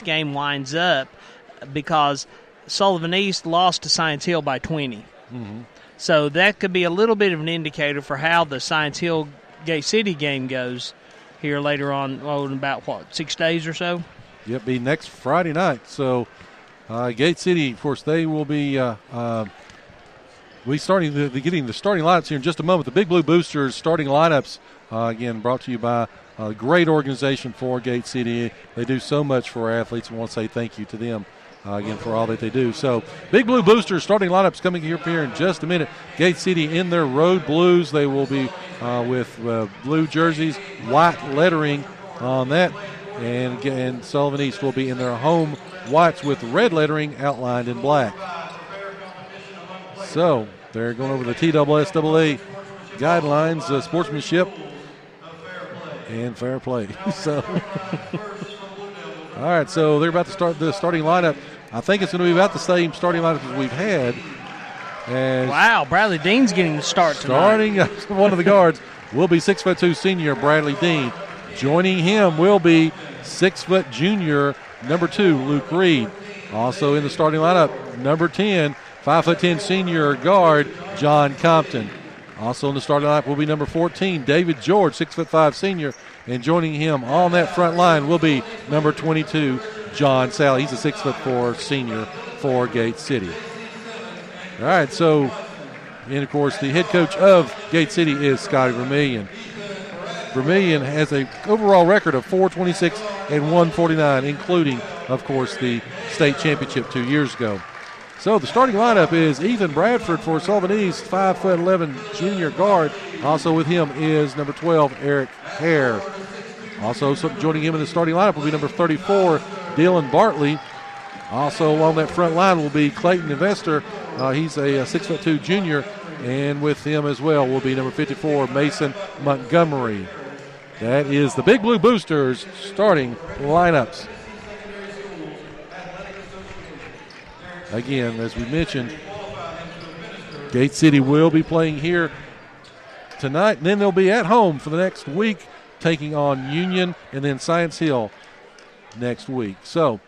this game winds up, because Sullivan East lost to Science Hill by 20. Mm-hmm. So that could be a little bit of an indicator for how the Science Hill Gate City game goes here later on, in about, 6 days or so? Yep, be next Friday night. So Gate City, of course, they will be getting the starting lineups here in just a moment. The Big Blue Boosters starting lineups, again, brought to you by a great organization for Gate City. They do so much for our athletes, and I want to say thank you to them. Again, for all that they do. So, Big Blue Boosters starting lineups coming here in just a minute. Gate City in their road blues. They will be with blue jerseys, white lettering on that. And Sullivan East will be in their home whites with red lettering outlined in black. So, they're going over the TSSAA guidelines, sportsmanship, and fair play. So, all right, so they're about to start the starting lineup. I think it's going to be about the same starting lineup as we've had. Wow, Bradley Dean's getting the start tonight. Starting one of the guards will be 6'2" senior Bradley Dean. Joining him will be 6' junior number 2 Luke Reed. Also in the starting lineup, number 10, 5'10" senior guard John Compton. Also in the starting lineup will be number 14 David George, 6'5" senior. And joining him on that front line will be number 22, John Sally. He's a 6'4" senior for Gate City. All right, so, and of course, the head coach of Gate City is Scotty Vermillion. Vermillion has an overall record of 426 and 149, including, of course, the state championship 2 years ago. So the starting lineup is Ethan Bradford for Sullivan East, 5'11" junior guard. Also with him is number 12, Eric Hare. Also joining him in the starting lineup will be number 34, Dylan Bartley. Also on that front line will be Clayton Investor. He's a 6'2" junior. And with him as well will be number 54, Mason Montgomery. That is the Big Blue Boosters starting lineups. Again, as we mentioned, Gate City will be playing here tonight, and then they'll be at home for the next week, taking on Union and then Science Hill next week. So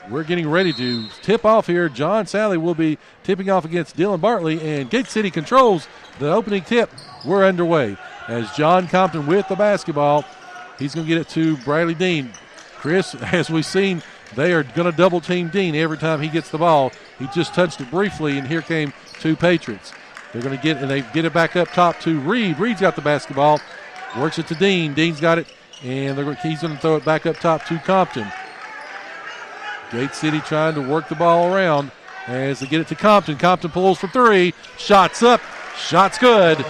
we're getting ready to tip off here. John Sally will be tipping off against Dylan Bartley, and Gate City controls the opening tip. We're underway as John Compton with the basketball. He's going to get it to Bradley Dean. Chris, as we've seen, they are going to double team Dean every time he gets the ball. He just touched it briefly, and here came 2 Patriots. They're going to they get it back up top to Reed. Reed's got the basketball, works it to Dean. Dean's got it, and he's going to throw it back up top to Compton. Gate City trying to work the ball around as they get it to Compton. Compton pulls for 3. Shots up. Shots good.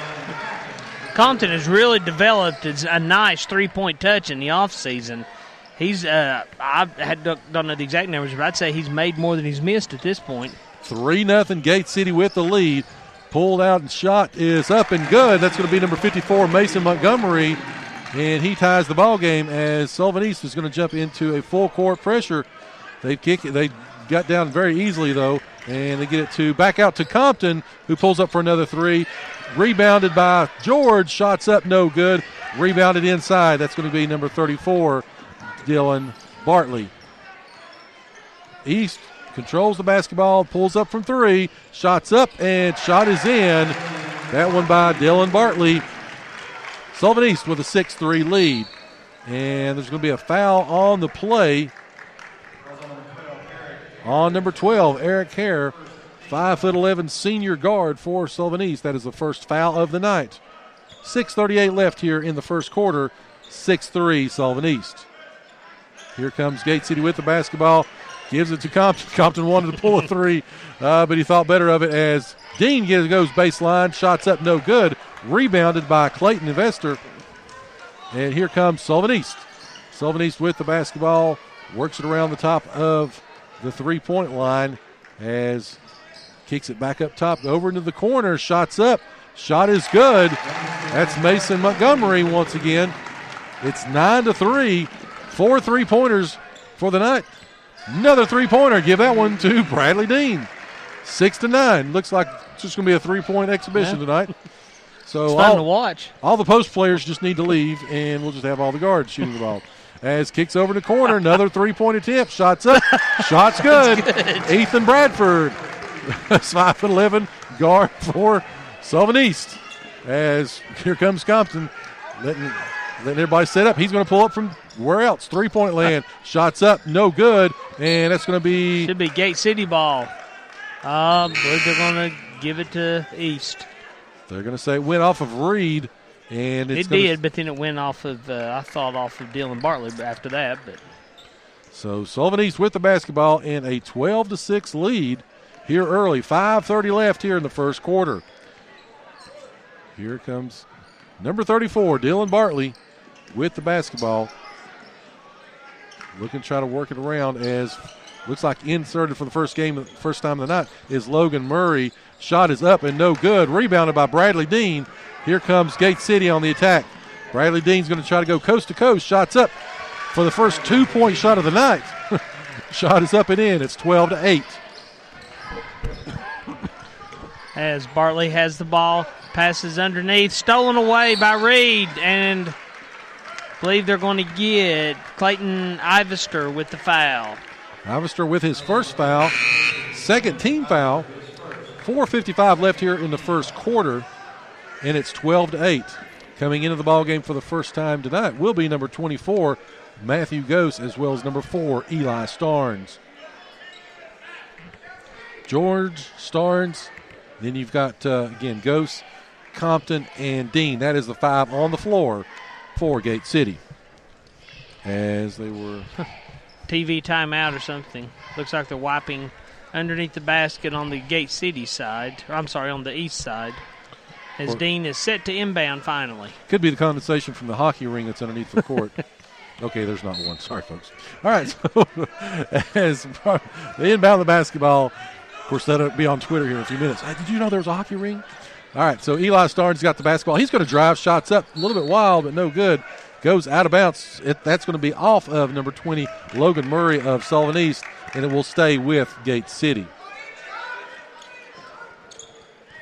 Compton has really developed a nice three-point touch in the offseason. He's, I don't know the exact numbers, but I'd say he's made more than he's missed at this point. 3-0 Gate City with the lead. Pulled out and shot is up and good. That's going to be number 54, Mason Montgomery, and he ties the ball game as Sullivan East is going to jump into a full court pressure. They got down very easily though, and they get it back out to Compton, who pulls up for another 3. Rebounded by George. Shots up, no good. Rebounded inside. That's going to be number 34, Dylan Bartley. East controls the basketball, pulls up from 3, shots up, and shot is in. That one by Dylan Bartley. Sullivan East with a 6-3 lead. And there's going to be a foul on the play on number 12, Eric Hare, 5'11" senior guard for Sullivan East. That is the first foul of the night. 6:38 left here in the first quarter. 6-3 Sullivan East. Here comes Gate City with the basketball. Gives it to Compton. Compton wanted to pull a 3, but he thought better of it as Dean goes baseline. Shots up, no good. Rebounded by Clayton Investor. And here comes Sullivan East. Sullivan East with the basketball. Works it around the top of the three-point line as kicks it back up top over into the corner. Shots up. Shot is good. That's Mason Montgomery once again. It's 9-3. 4 3-pointers for the night. Another 3-pointer. Give that one to Bradley Dean. 6-9. Looks like it's just going to be a 3-point exhibition tonight. So it's fun to watch. All the post players just need to leave, and we'll just have all the guards shooting the ball. as kicks over the corner. Another three-point attempt. Shots up. Shots good. Ethan Bradford, 5'11" guard for Sullivan East. As here comes Compton, letting everybody set up. He's going to pull up from where else? Three-point land. Shots up, no good, and that's going to be... Should be Gate City ball. I believe they're going to give it to East. They're going to say it went off of Reed, and it did, but then it went off of, I thought, off of Dylan Bartley after that. But so Sullivan East with the basketball in a 12-6 lead here early. 5:30 left here in the first quarter. Here comes number 34, Dylan Bartley, with the basketball. Looking to try to work it around as looks like inserted for the first time of the night is Logan Murray. Shot is up and no good. Rebounded by Bradley Dean. Here comes Gate City on the attack. Bradley Dean's going to try to go coast to coast. Shots up for the first 2-point shot of the night. Shot is up and in. It's 12-8. As Bartley has the ball, passes underneath, stolen away by Reed, and I believe they're going to get Clayton Ivester with the foul. Ivester with his first foul, second team foul. 4:55 left here in the first quarter, and it's 12-8. Coming into the ball game for the first time tonight will be number 24, Matthew Gose, as well as number 4, Eli Starnes. George, Starnes, then you've got, again, Gose, Compton, and Dean. That is the 5 on the floor for Gate City. As they were... TV timeout or something. Looks like they're wiping underneath the basket on the Gate City side. On the east side. As Dean is set to inbound finally. Could be the condensation from the hockey ring that's underneath the court. Okay, there's not one. Sorry, folks. All right, so as they inbound the basketball, of course, that'll be on Twitter here in a few minutes. Hey, did you know there was a hockey ring? All right, so Eli Starnes got the basketball. He's going to drive, shots up, a little bit wild, but no good. Goes out of bounds. That's going to be off of number 20, Logan Murray of Sullivan East, and it will stay with Gate City.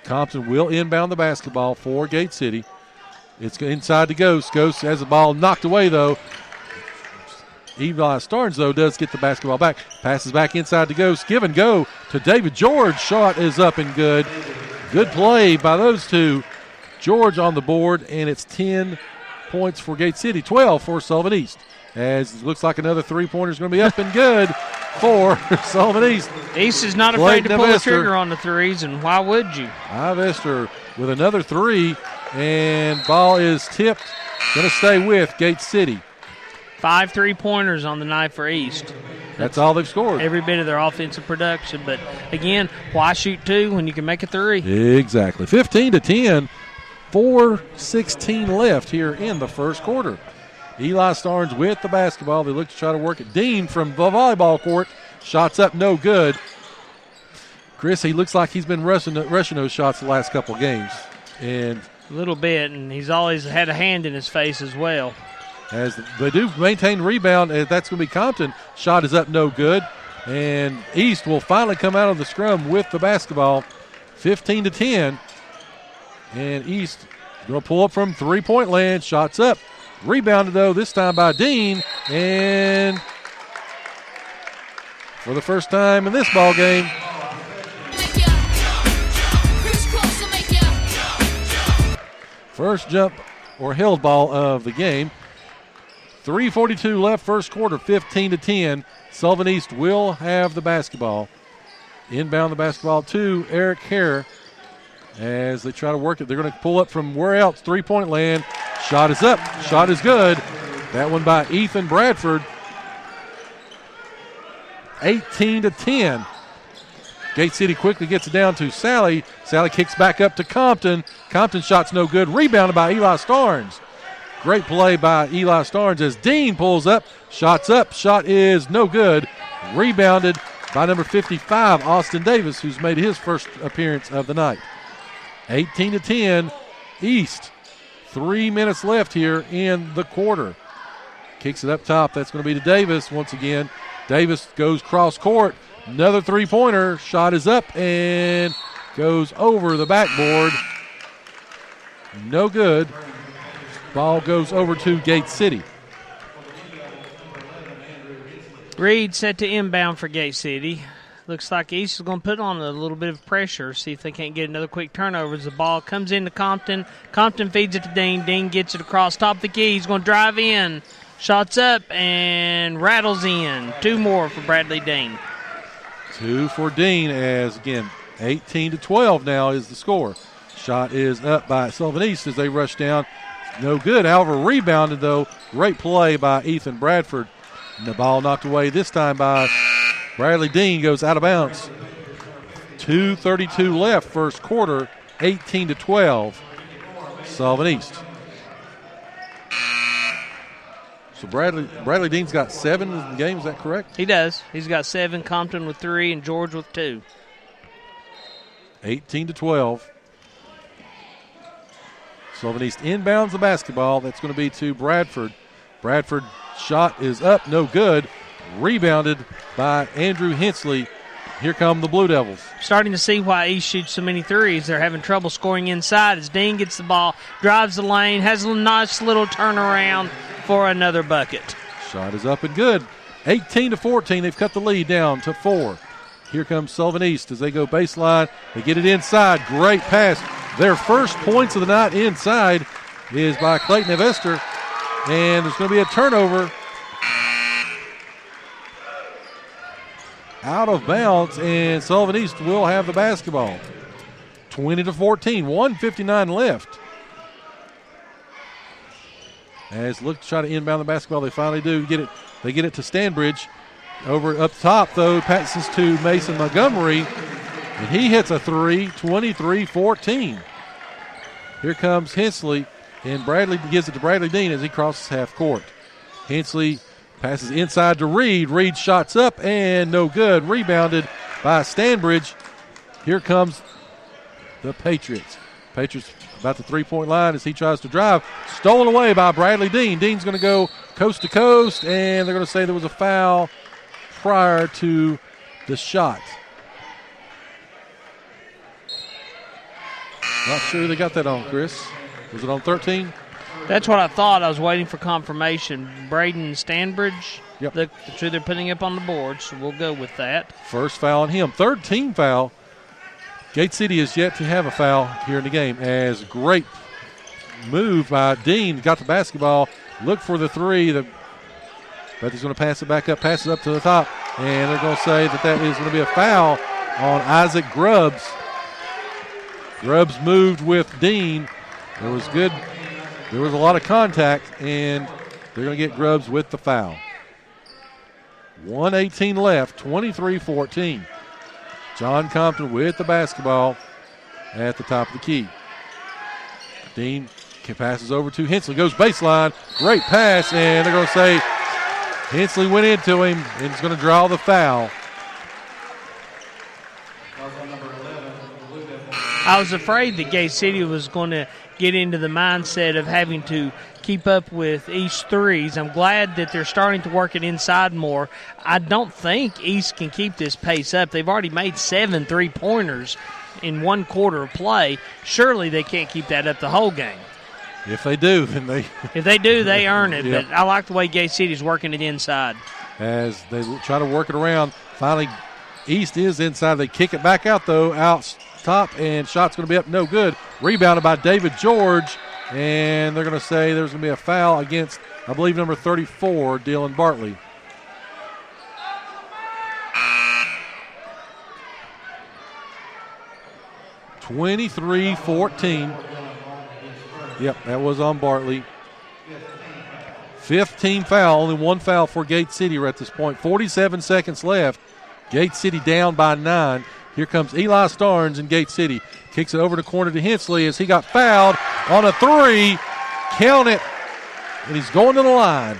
Compton will inbound the basketball for Gate City. It's inside to Gose. Gose has the ball knocked away, though. Eli Starnes, though, does get the basketball back. Passes back inside to Gose. Give and go to David George. Shot is up and good. Good play by those two. George on the board, and it's 10 points for Gate City, 12 for Sullivan East. As it looks like another three-pointer is going to be up and good for Sullivan East. East is not afraid to pull the trigger on the threes, and why would you? Ivester with another three, and ball is tipped. Going to stay with Gate City. 5 3-pointers on the night for East. That's all they've scored. Every bit of their offensive production. But, again, why shoot 2 when you can make a 3? Exactly. 15-10. 4:16 left here in the first quarter. Eli Starnes with the basketball. They look to try to work it. Dean from the volleyball court. Shots up, no good. Chris, he looks like he's been rushing those shots the last couple of games. And a little bit, and he's always had a hand in his face as well. As they do maintain rebound, that's going to be Compton. Shot is up, no good. And East will finally come out of the scrum with the basketball. 15-10. And East going to pull up from three-point land. Shots up. Rebounded, though, this time by Dean. And for the first time in this ball game, first jump or held ball of the game. 3:42 left first quarter, 15-10. Sullivan East will have the basketball. Inbound the basketball to Eric Hare. As they try to work it, they're going to pull up from where else? Three-point land. Shot is up. Shot is good. That one by Ethan Bradford. 18-10. Gate City quickly gets it down to Sally. Sally kicks back up to Compton. Compton shot's no good. Rebounded by Eli Starnes. Great play by Eli Starnes as Dean pulls up. Shot's up. Shot is no good. Rebounded by number 55, Austin Davis, who's made his first appearance of the night. 18-10, East. 3 minutes left here in the quarter. Kicks it up top. That's going to be to Davis once again. Davis goes cross court. Another three-pointer. Shot is up and goes over the backboard. No good. Ball goes over to Gate City. Reed set to inbound for Gate City. Looks like East is going to put on a little bit of pressure, see if they can't get another quick turnover as the ball comes into Compton. Compton feeds it to Dean. Dean gets it across top of the key. He's going to drive in. Shots up and rattles in. 2 more for Bradley Dean. 2 for Dean as, again, 18-12 now is the score. Shot is up by Sullivan East as they rush down. No good. However, rebounded, though. Great play by Ethan Bradford. And the ball knocked away this time by Bradley Dean, goes out of bounds. 2:32 left first quarter, 18-12. Sullivan East. So Bradley Dean's got 7 in the game, is that correct? He does. He's got 7, Compton with 3, and George with 2. 18-12. Sullivan East inbounds the basketball. That's going to be to Bradford. Bradford shot is up, no good. Rebounded by Andrew Hensley. Here come the Blue Devils. Starting to see why East shoots so many threes. They're having trouble scoring inside as Dean gets the ball, drives the lane, has a nice little turnaround for another bucket. Shot is up and good. 18-14. They've cut the lead down to 4. Here comes Sullivan East as they go baseline. They get it inside. Great pass. Their first points of the night inside is by Clayton Evester. And there's going to be a turnover. Out of bounds, and Sullivan East will have the basketball. 20-14, 1:59 left. As look to try to inbound the basketball, they finally do get it. They get it to Stanbridge. Over up top, though, passes to Mason Montgomery, and he hits a 3, 23-14. Here comes Hensley, and Bradley gives it to Bradley Dean as he crosses half court. Hensley passes inside to Reed. Reed shots up and no good. Rebounded by Stanbridge. Here comes the Patriots. Patriots about the three-point line as he tries to drive. Stolen away by Bradley Dean. Dean's going to go coast to coast, and they're going to say there was a foul prior to the shot. Not sure they got that on, Chris. Was it on 13? That's what I thought. I was waiting for confirmation. Braden Stanbridge, yep. That's who they're putting up on the board, so we'll go with that. First foul on him. Third team foul. Gate City is yet to have a foul here in the game. As great move by Dean. Got the basketball. Looked for the 3. But he's going to pass it back up. Passes up to the top. And they're going to say that is going to be a foul on Isaac Grubbs. Grubbs moved with Dean. There was a lot of contact, and they're going to get Grubbs with the foul. 1:18 left, 23-14. John Compton with the basketball at the top of the key. Dean passes over to Hensley, goes baseline, great pass, and they're going to say Hensley went into him and is going to draw the foul. I was afraid that Gate City was going to get into the mindset of having to keep up with East threes. I'm glad that they're starting to work it inside more. I don't think East can keep this pace up. They've already made 7 3-pointers in 1 quarter of play. Surely they can't keep that up the whole game. If they do, then they... If they do, they earn it. Yep. But I like the way Gate City's working it inside. As they try to work it around, finally East is inside. They kick it back out, though, out top, and shot's going to be up, no good. Rebounded by David George, and they're going to say there's going to be a foul against, I believe, number 34, Dylan Bartley. (23-14). Yep, that was on Bartley. 15 foul, only 1 foul for Gate City at this point. 47 seconds left. Gate City down by 9. Here comes Eli Starnes in Gate City. Kicks it over the corner to Hensley as he got fouled on a 3. Count it. And he's going to the line.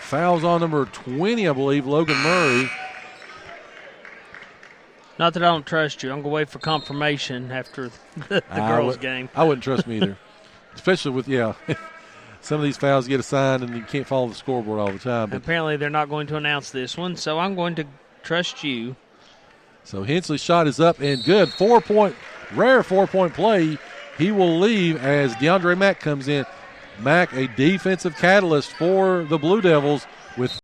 Fouls on number 20, I believe, Logan Murray. Not that I don't trust you. I'm going to wait for confirmation after the girls' game. I wouldn't trust me either. Especially with, some of these fouls get assigned and you can't follow the scoreboard all the time. But apparently they're not going to announce this one, so I'm going to trust you. So Hensley's shot is up and good. Rare 4-point play. He will leave as DeAndre Mack comes in. Mack, a defensive catalyst for the Blue Devils, with